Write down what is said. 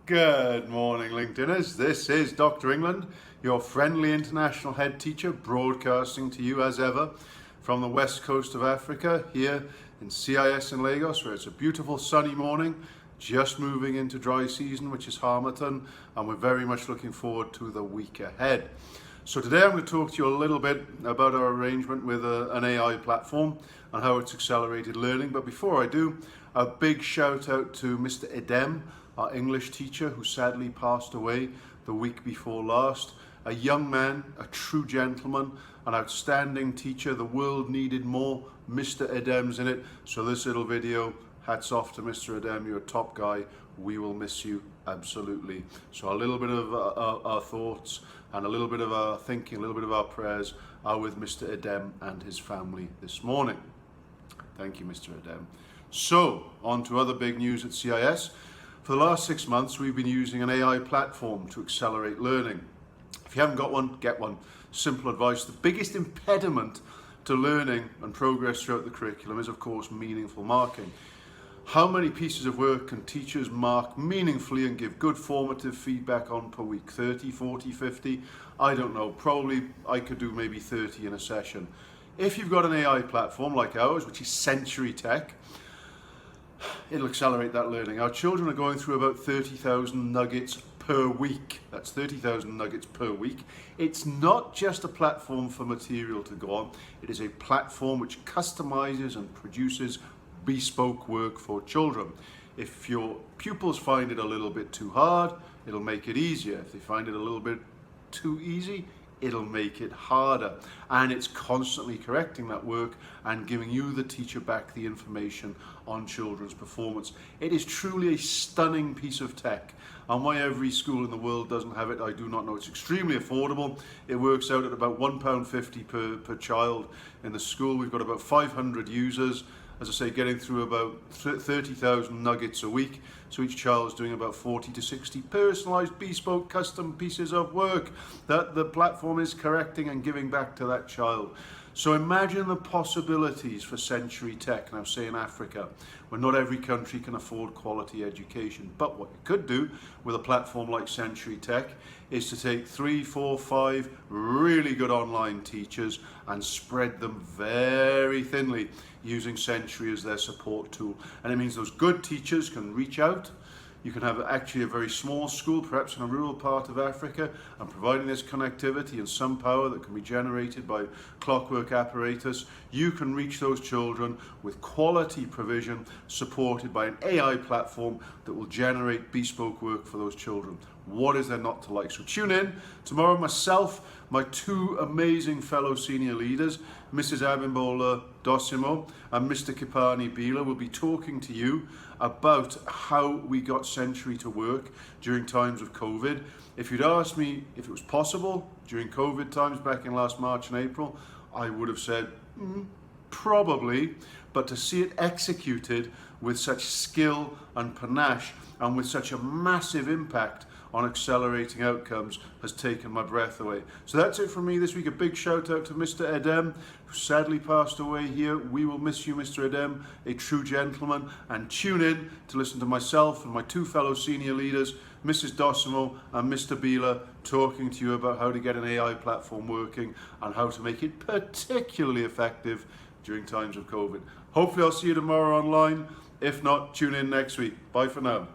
Good morning, LinkedIners. This is Dr. England, your friendly international head teacher, broadcasting to you as ever from the west coast of Africa, here in CIS in Lagos, where it's a beautiful sunny morning, just moving into dry season, which is Harmattan, and we're very much looking forward to the week ahead. So today I'm going to talk to you a little bit about our arrangement with an AI platform and how it's accelerated learning. But before I do, a big shout out to Mr Edem, our English teacher, who sadly passed away the week before last. A young man, a true gentleman, an outstanding teacher. The world needed more Mr Edems in it. So this little video, hats off to Mr Edem, you're a top guy. We will miss you absolutely. So a little bit of our thoughts and a little bit of our thinking, a little bit of our prayers are with Mr Edem and his family this morning. Thank you, Mr Edem. So on to other big news at CIS. For the last 6 months, we've been using an AI platform to accelerate learning. If you haven't got one, get one. Simple advice. The biggest impediment to learning and progress throughout the curriculum is, of course, meaningful marking. How many pieces of work can teachers mark meaningfully and give good formative feedback on per week? 30, 40, 50? I don't know. Probably I could do maybe 30 in a session. If you've got an AI platform like ours, which is Century Tech, it'll accelerate that learning. Our children are going through about 30,000 nuggets per week. That's 30,000 nuggets per week. It's not just a platform for material to go on. It is a platform which customizes and produces bespoke work for children. If your pupils find it a little bit too hard, it'll make it easier. If they find it a little bit too easy, it'll make it harder. And it's constantly correcting that work and giving you, the teacher, back the information on children's performance. It is truly a stunning piece of tech. And why every school in the world doesn't have it, I do not know. It's extremely affordable. It works out at about £1.50 per child in the school. We've got about 500 users. As I say, getting through about 30,000 nuggets a week. So each child's doing about 40 to 60 personalized, bespoke, custom pieces of work that the platform is correcting and giving back to that child. So imagine the possibilities for Century Tech, now say in Africa, where not every country can afford quality education. But what you could do with a platform like Century Tech is to take 3, 4, 5 really good online teachers and spread them very thinly using Century as their support tool. And it means those good teachers can reach out. You can have actually a very small school, perhaps in a rural part of Africa, and providing this connectivity and some power that can be generated by clockwork apparatus, you can reach those children with quality provision supported by an AI platform that will generate bespoke work for those children. What is there not to like? So tune in tomorrow. Myself, my two amazing fellow senior leaders, Mrs Abimbola Dosimo and Mr Kipani Bila, will be talking to you about how we got Century to work during times of COVID. If you'd asked me if it was possible during COVID times back in last March and April, I would have said probably, but to see it executed with such skill and panache and with such a massive impact on accelerating outcomes has taken my breath away. So that's it from me this week. A big shout out to Mr Edem, who sadly passed away here. We will miss you, Mr Edem, a true gentleman. And tune in to listen to myself and my two fellow senior leaders, Mrs Dosimo and Mr Bila, talking to you about how to get an AI platform working and how to make it particularly effective during times of COVID. Hopefully I'll see you tomorrow online. If not, tune in next week. Bye for now.